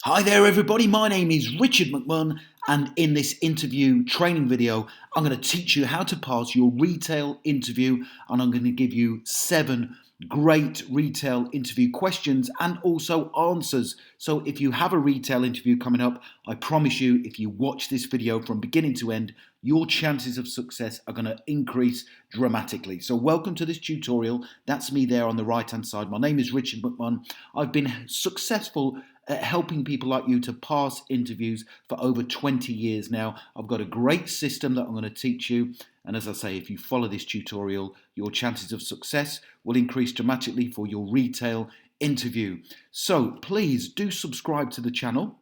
Hi there everybody, my name is Richard McMahon and in this interview training video I'm going to teach you how to pass your retail interview and I'm going to give you 7 great retail interview questions and also answers. So if you have a retail interview coming up, I promise you if you watch this video from beginning to end, your chances of success are going to increase dramatically. So welcome to this tutorial. That's me there on the right hand side. My name is Richard McMahon. I've been successful at helping people like you to pass interviews for over 20 years now. I've got a great system that I'm going to teach you. And as I say, if you follow this tutorial, your chances of success will increase dramatically for your retail interview. So please do subscribe to the channel.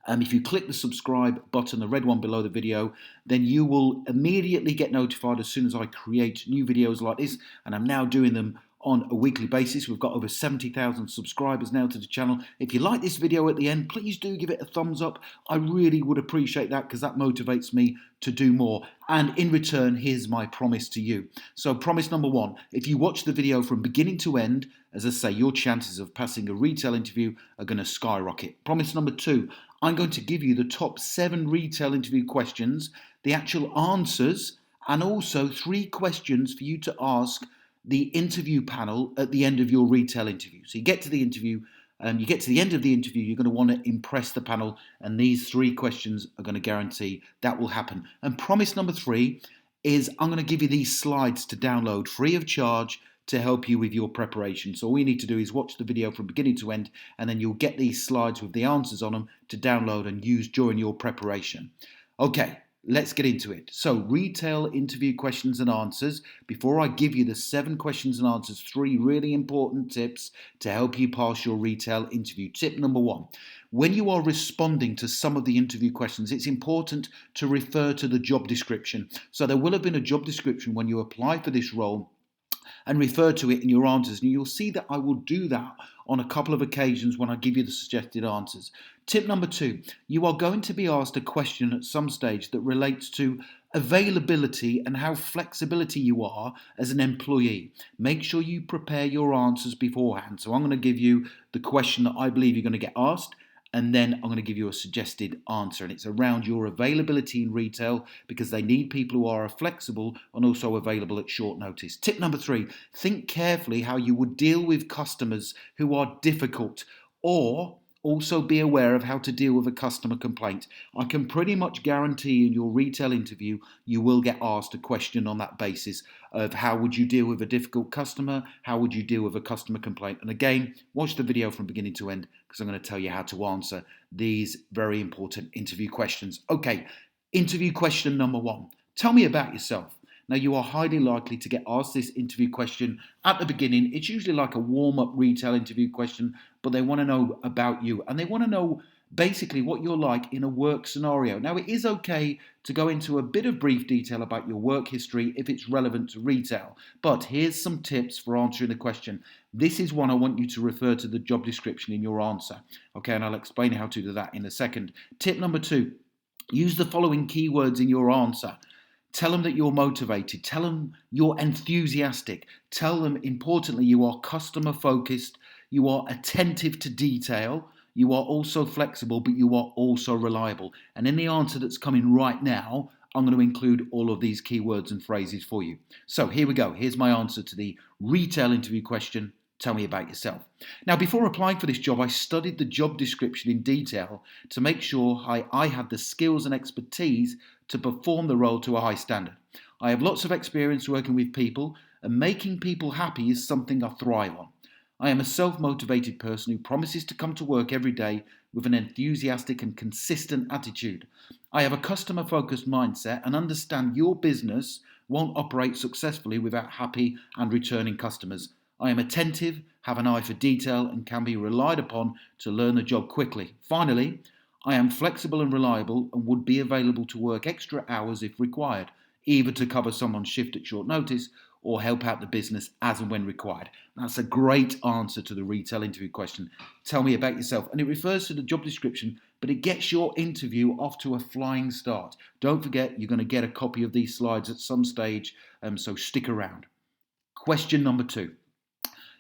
If you click the subscribe button, the red one below the video, then you will immediately get notified as soon as I create new videos like this. And I'm now doing them on a weekly basis. We've got over 70,000 subscribers now to the channel. If you like this video at the end, please do give it a thumbs up. I really would appreciate that because that motivates me to do more. And in return, here's my promise to you. So promise number 1, if you watch the video from beginning to end, as I say, your chances of passing a retail interview are going to skyrocket. Promise number 2, I'm going to give you the top 7 retail interview questions, the actual answers, and also 3 questions for you to ask the interview panel at the end of your retail interview. So you get to the interview, you get to the end of the interview, you're going to want to impress the panel, and these 3 questions are going to guarantee that will happen. And promise number 3 is I'm going to give you these slides to download free of charge to help you with your preparation. So all you need to do is watch the video from beginning to end, and then you'll get these slides with the answers on them to download and use during your preparation. Okay, let's get into it. So retail interview questions and answers. Before I give you the 7 questions and answers, 3 really important tips to help you pass your retail interview. Tip number 1, when you are responding to some of the interview questions, it's important to refer to the job description. So there will have been a job description when you apply for this role, and refer to it in your answers. And you'll see that I will do that on a couple of occasions when I give you the suggested answers. Tip number 2, you are going to be asked a question at some stage that relates to availability and how flexibility you are as an employee. Make sure you prepare your answers beforehand. So I'm going to give you the question that I believe you're going to get asked, and then I'm going to give you a suggested answer. And it's around your availability in retail because they need people who are flexible and also available at short notice. Tip number 3, think carefully how you would deal with customers who are difficult, or also be aware of how to deal with a customer complaint. I can pretty much guarantee in your retail interview you will get asked a question on that basis of how would you deal with a difficult customer, how would you deal with a customer complaint. And again, watch the video from beginning to end because I'm going to tell you how to answer these very important interview questions. Okay, interview question number 1. Tell me about yourself. Now, you are highly likely to get asked this interview question at the beginning. It's usually like a warm-up retail interview question, but they want to know about you. And they want to know basically what you're like in a work scenario. Now, it is okay to go into a bit of brief detail about your work history if it's relevant to retail. But here's some tips for answering the question. This is one I want you to refer to the job description in your answer. Okay, and I'll explain how to do that in a second. Tip number 2, use the following keywords in your answer. Tell them that you're motivated. Tell them you're enthusiastic. Tell them, importantly, you are customer focused. You are attentive to detail. You are also flexible, but you are also reliable. And in the answer that's coming right now, I'm going to include all of these keywords and phrases for you. So here we go. Here's my answer to the retail interview question. Tell me about yourself. Now, before applying for this job, I studied the job description in detail to make sure I had the skills and expertise to perform the role to a high standard. I have lots of experience working with people, and making people happy is something I thrive on. I am a self-motivated person who promises to come to work every day with an enthusiastic and consistent attitude. I have a customer-focused mindset and understand your business won't operate successfully without happy and returning customers. I am attentive, have an eye for detail, and can be relied upon to learn the job quickly. Finally, I am flexible and reliable and would be available to work extra hours if required, either to cover someone's shift at short notice or help out the business as and when required. That's a great answer to the retail interview question. Tell me about yourself. And it refers to the job description, but it gets your interview off to a flying start. Don't forget, you're going to get a copy of these slides at some stage, so stick around. Question number 2.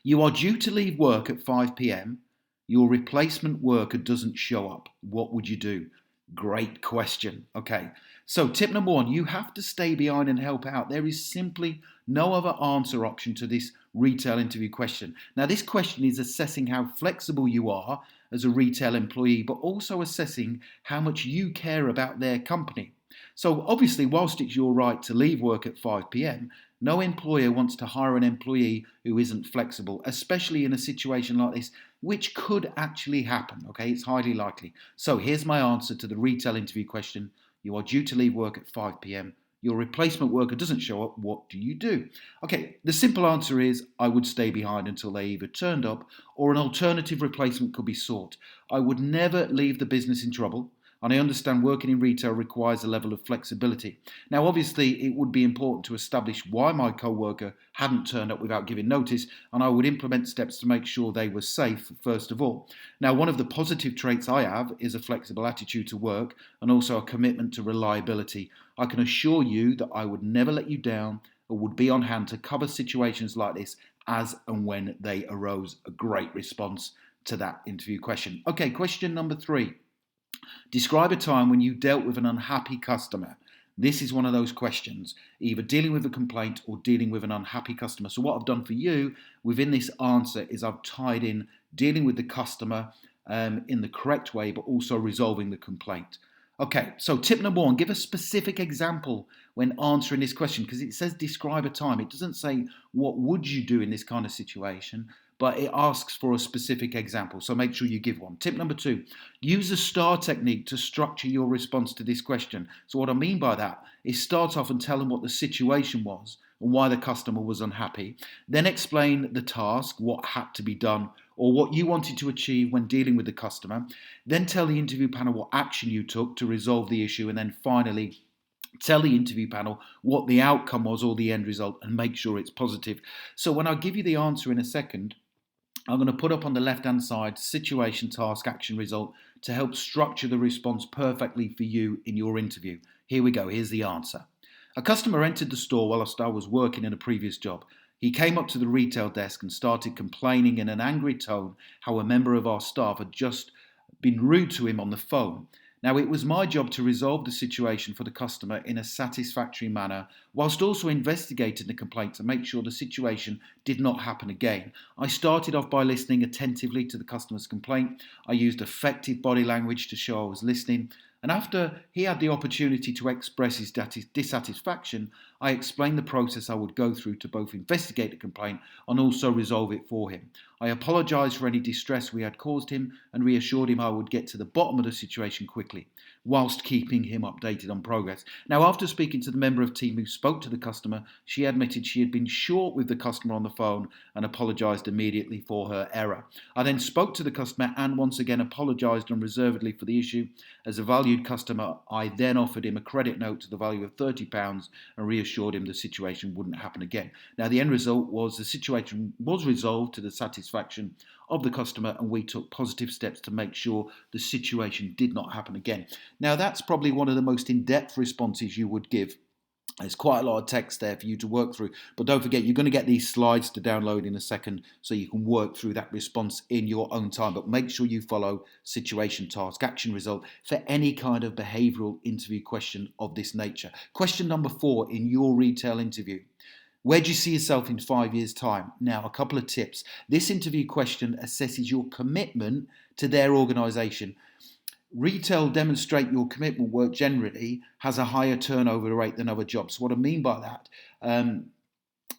You are due to leave work at 5 p.m. Your replacement worker doesn't show up. What would you do? Great question. Okay, so tip number one, you have to stay behind and help out. There is simply no other answer option to this retail interview question. Now, this question is assessing how flexible you are as a retail employee, but also assessing how much you care about their company. So, obviously, whilst it's your right to leave work at 5 pm, no employer wants to hire an employee who isn't flexible, especially in a situation like this, which could actually happen. Okay, it's highly likely. So, here's my answer to the retail interview question. You are due to leave work at 5 pm. Your replacement worker doesn't show up. What do you do? Okay, the simple answer is I would stay behind until they either turned up or an alternative replacement could be sought. I would never leave the business in trouble. And I understand working in retail requires a level of flexibility. Now, obviously, it would be important to establish why my co-worker hadn't turned up without giving notice, and I would implement steps to make sure they were safe, first of all. Now, one of the positive traits I have is a flexible attitude to work and also a commitment to reliability. I can assure you that I would never let you down or would be on hand to cover situations like this as and when they arose. A great response to that interview question. Okay, question number 3. Describe a time when you dealt with an unhappy customer. This is one of those questions, either dealing with a complaint or dealing with an unhappy customer. So what I've done for you within this answer is I've tied in dealing with the customer in the correct way, but also resolving the complaint. Okay, so tip number 1, give a specific example when answering this question, because it says describe a time. It doesn't say what would you do in this kind of situation, but it asks for a specific example. So make sure you give one. Tip number 2, use the STAR technique to structure your response to this question. So what I mean by that is start off and tell them what the situation was and why the customer was unhappy. Then explain the task, what had to be done, or what you wanted to achieve when dealing with the customer. Then tell the interview panel what action you took to resolve the issue. And then finally, tell the interview panel what the outcome was or the end result and make sure it's positive. So when I give you the answer in a second, I'm going to put up on the left-hand side situation, task, action, result to help structure the response perfectly for you in your interview. Here we go. Here's the answer. A customer entered the store whilst I was working in a previous job. He came up to the retail desk and started complaining in an angry tone how a member of our staff had just been rude to him on the phone. Now, it was my job to resolve the situation for the customer in a satisfactory manner, whilst also investigating the complaint to make sure the situation did not happen again. I started off by listening attentively to the customer's complaint. I used effective body language to show I was listening. And after he had the opportunity to express his dissatisfaction, I explained the process I would go through to both investigate the complaint and also resolve it for him. I apologised for any distress we had caused him and reassured him I would get to the bottom of the situation quickly, whilst keeping him updated on progress. Now, after speaking to the member of the team who spoke to the customer, she admitted she had been short with the customer on the phone and apologised immediately for her error. I then spoke to the customer and once again apologised unreservedly for the issue. As a valued customer, I then offered him a credit note to the value of £30 and reassured him the situation wouldn't happen again. Now, the end result was the situation was resolved to the satisfaction of the customer and we took positive steps to make sure the situation did not happen again. Now, that's probably one of the most in-depth responses you would give. There's quite a lot of text there for you to work through, but don't forget you're going to get these slides to download in a second so you can work through that response in your own time, but make sure you follow situation, task, action, result for any kind of behavioural interview question of this nature. Question number 4 in your retail interview. Where do you see yourself in 5 years' time? Now, a couple of tips. This interview question assesses your commitment to their organisation. Retail demonstrate your commitment work generally has a higher turnover rate than other jobs. So what I mean by that,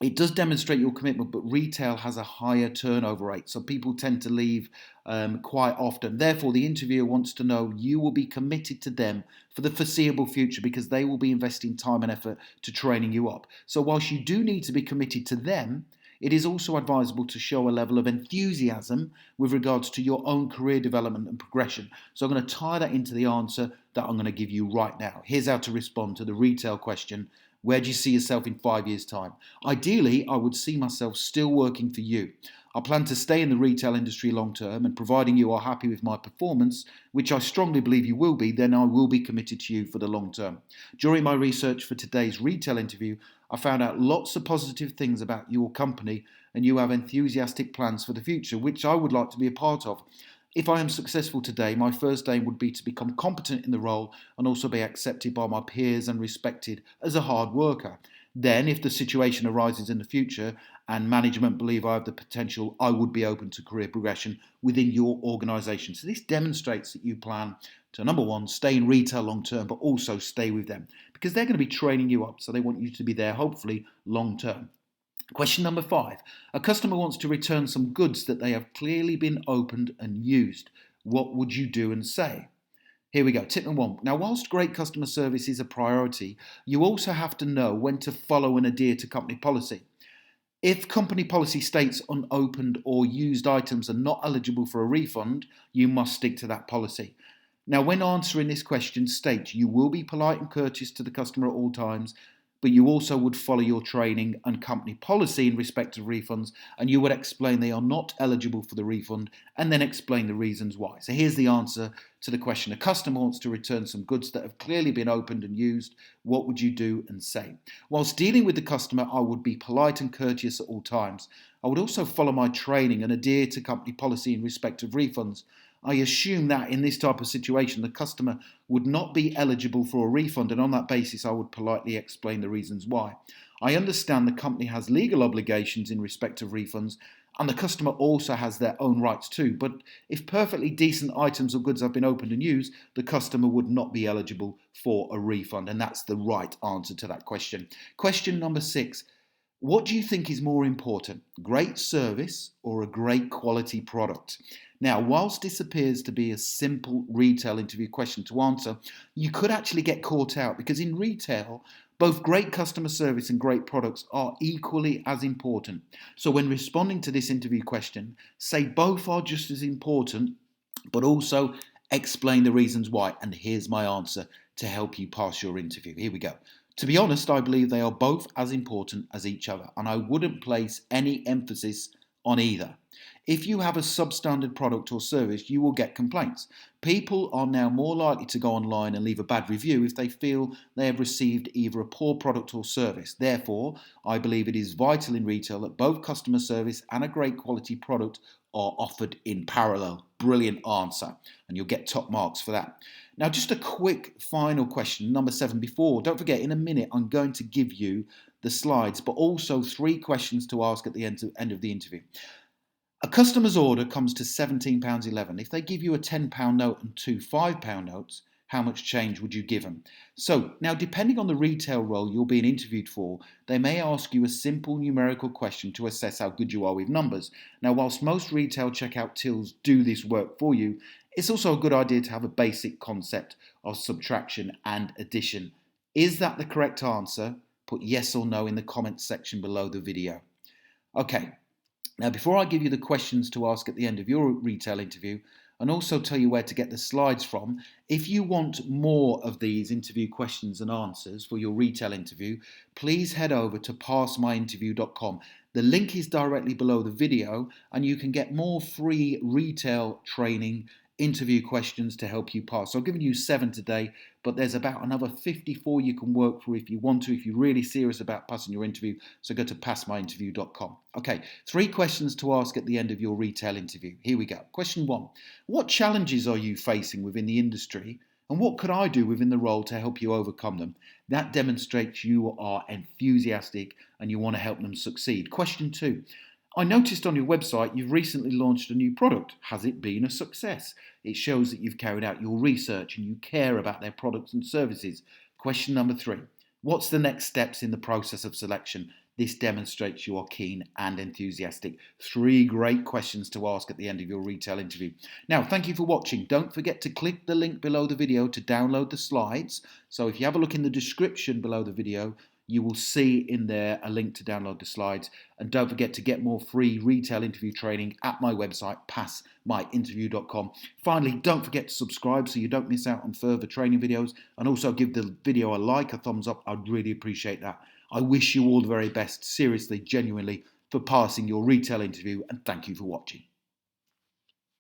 it does demonstrate your commitment, but retail has a higher turnover rate. So people tend to leave quite often. Therefore, the interviewer wants to know you will be committed to them for the foreseeable future because they will be investing time and effort to training you up. So whilst you do need to be committed to them, it is also advisable to show a level of enthusiasm with regards to your own career development and progression. So I'm going to tie that into the answer that I'm going to give you right now. Here's how to respond to the retail question. Where do you see yourself in 5 years' time? Ideally, I would see myself still working for you. I plan to stay in the retail industry long term, and providing you are happy with my performance, which I strongly believe you will be, then I will be committed to you for the long term. During my research for today's retail interview, I found out lots of positive things about your company, and you have enthusiastic plans for the future, which I would like to be a part of. If I am successful today, my first aim would be to become competent in the role and also be accepted by my peers and respected as a hard worker. Then, if the situation arises in the future and management believe I have the potential, I would be open to career progression within your organisation. So this demonstrates that you plan to, number one, stay in retail long term, but also stay with them because they're going to be training you up. So they want you to be there, hopefully, long term. Question number 5. A customer wants to return some goods that they have clearly been opened and used. What would you do and say? Here we go. Tip number 1. Now, whilst great customer service is a priority, you also have to know when to follow and adhere to company policy. If company policy states unopened or used items are not eligible for a refund, you must stick to that policy. Now, when answering this question, state you will be polite and courteous to the customer at all times, but you also would follow your training and company policy in respect of refunds, and you would explain they are not eligible for the refund and then explain the reasons why. So here's the answer to the question. A customer wants to return some goods that have clearly been opened and used. What would you do and say? Whilst dealing with the customer, I would be polite and courteous at all times. I would also follow my training and adhere to company policy in respect of refunds. I assume that in this type of situation, the customer would not be eligible for a refund, and on that basis, I would politely explain the reasons why. I understand the company has legal obligations in respect of refunds, and the customer also has their own rights too. But if perfectly decent items or goods have been opened and used, the customer would not be eligible for a refund, and that's the right answer to that question. Question number 6. What do you think is more important, great service or a great quality product? Now, whilst this appears to be a simple retail interview question to answer, you could actually get caught out because in retail, both great customer service and great products are equally as important. So when responding to this interview question, say both are just as important, but also explain the reasons why. And here's my answer to help you pass your interview. Here we go. To be honest, I believe they are both as important as each other, and I wouldn't place any emphasis on either. If you have a substandard product or service, you will get complaints. People are now more likely to go online and leave a bad review if they feel they have received either a poor product or service. Therefore, I believe it is vital in retail that both customer service and a great quality product are offered in parallel. Brilliant answer, and you'll get top marks for that. Now, just a quick final question, number 7. Don't forget, in a minute, I'm going to give you the slides, but also 3 questions to ask at the end of the interview. A customer's order comes to £17.11. If they give you a £10 note and 2 £5 notes, how much change would you give them? So now, depending on the retail role you're being interviewed for, they may ask you a simple numerical question to assess how good you are with numbers. Now, whilst most retail checkout tills do this work for you, it's also a good idea to have a basic concept of subtraction and addition. Is that the correct answer? Put yes or no in the comments section below the video. Okay, now before I give you the questions to ask at the end of your retail interview, and also tell you where to get the slides from, if you want more of these interview questions and answers for your retail interview, please head over to passmyinterview.com. The link is directly below the video, and you can get more free retail training interview questions to help you pass. So I've given you 7 today, but there's about another 54 you can work through if you want to, if you're really serious about passing your interview. So go to passmyinterview.com. Okay, 3 questions to ask at the end of your retail interview. Here we go. Question 1. What challenges are you facing within the industry, and what could I do within the role to help you overcome them? That demonstrates you are enthusiastic and you want to help them succeed. Question 2. I noticed on your website you've recently launched a new product. Has it been a success? It shows that you've carried out your research and you care about their products and services. Question number 3. What's the next steps in the process of selection? This demonstrates you are keen and enthusiastic. 3 great questions to ask at the end of your retail interview. Now, thank you for watching. Don't forget to click the link below the video to download the slides. So if you have a look in the description below the video, you will see in there a link to download the slides. And don't forget to get more free retail interview training at my website, passmyinterview.com. Finally, don't forget to subscribe so you don't miss out on further training videos. And also give the video a like, a thumbs up. I'd really appreciate that. I wish you all the very best, seriously, genuinely, for passing your retail interview. And thank you for watching.